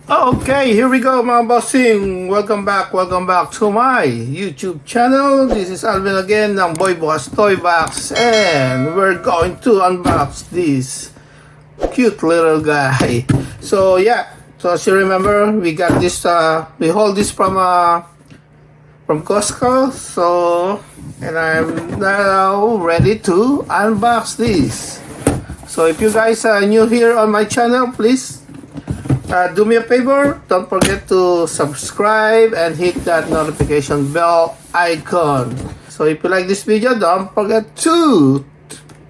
Okay, here we go mga bossing. Welcome back to my YouTube channel. This is Alvin again ng Boy Boss Toy Box, and we're going to unbox this cute little guy. So yeah, so as you remember, we got this we hold this from Costco. So, and I'm now ready to unbox this. So if you guys are new here on my channel, please do me a favor, don't forget to subscribe and hit that notification bell icon. So if you like this video, don't forget to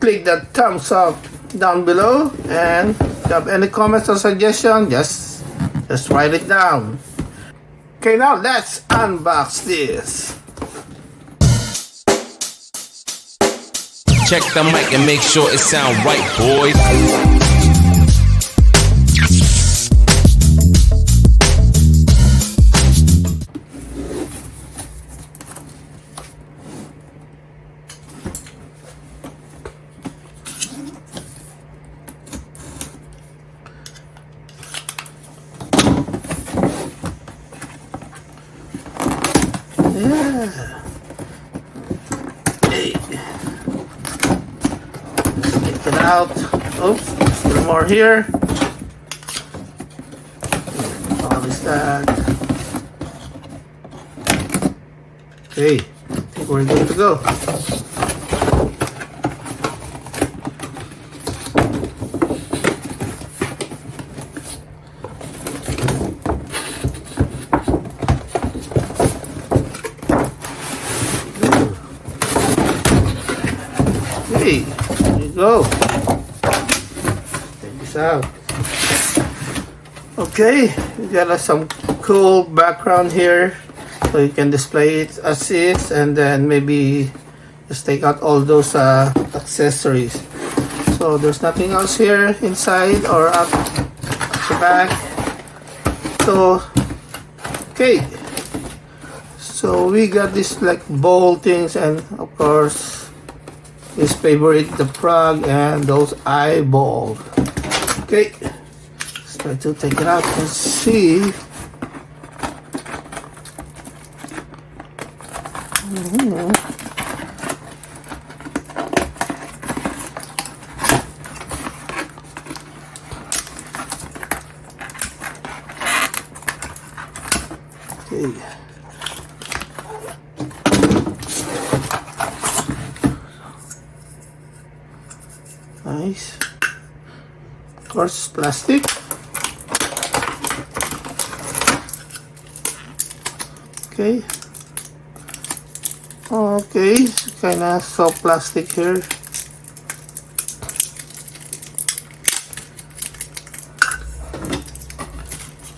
click that thumbs up down below, and if you have any comments or suggestions, just write it down. Okay, now let's unbox this. Check the mic and make sure it sound right, boys. Yeah. Hey. Take it out. Oops, still more here. What is that? Okay, I think we're good to go. Hey, there you go. Take this out. Okay, we got some cool background here, so you can display it as is, and then maybe just take out all those accessories. So there's nothing else here inside or up the back. So okay, so we got this like bowl things, and of course his favorite, the frog and those eyeballs. Okay, let's try to take it out and see. Okay. Nice. Of course, plastic. Okay. Okay, kind of soft plastic here.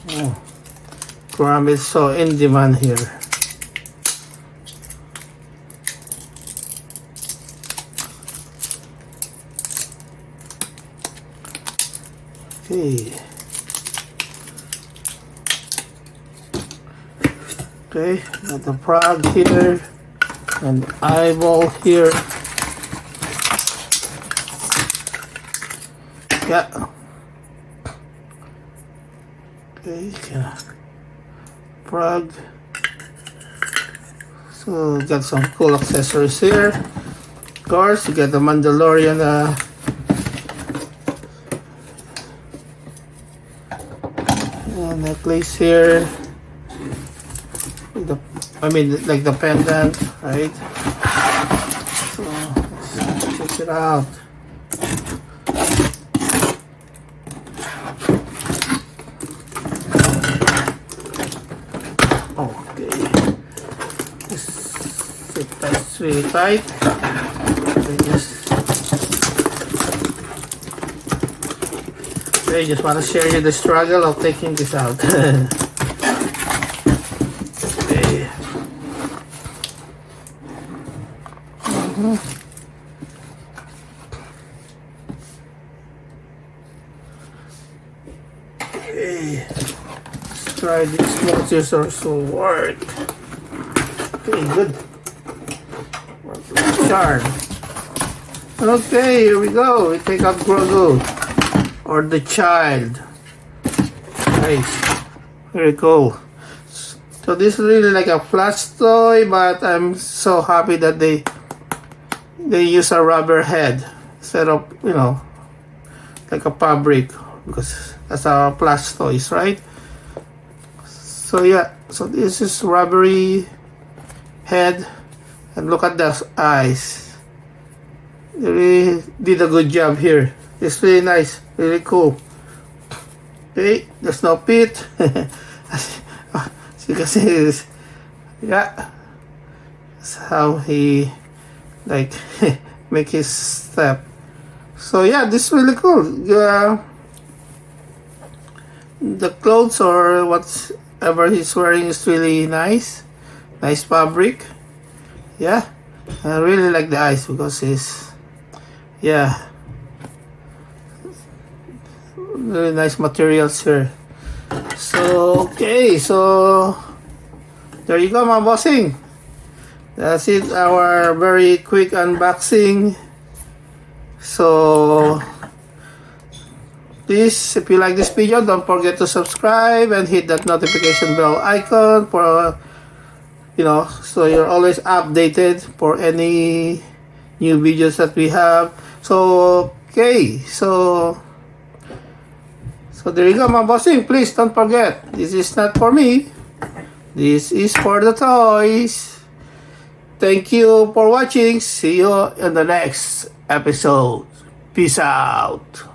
Oh, Chrome is so in demand here. Okay. Okay, got the frog here and eyeball here. Yeah. Okay, frog. So got some cool accessories here. Of course, you get the Mandalorian necklace here. Like the pendant, right? So let's check it out. Okay, that's really tight. I just want to share you the struggle of taking this out. Okay. Okay. Let's try these motors also work. Okay, good. Work like charm. Okay, here we go. We take out Grogu, or the child. Nice. Very cool. So this is really like a plush toy, but I'm so happy that they use a rubber head instead of, you know, like a fabric, because that's a plush toys, right? So yeah, so this is rubbery head, and look at the eyes. They really did a good job here. It's really nice, really cool. Okay, there's no pit. As you can see, yeah, that's how he like make his step. So yeah, this is really cool. The clothes or whatever he's wearing is really nice. Nice fabric. Yeah, I really like the eyes because it's, yeah, really nice materials here. So okay, so there you go, my bossing. That's it, our very quick unboxing. So please, if you like this video, don't forget to subscribe and hit that notification bell icon for, you know, so you're always updated for any new videos that we have. So okay, so there you go, my bossing. Please don't forget, this is not for me, this is for the toys. Thank you for watching. See you in the next episode. Peace out.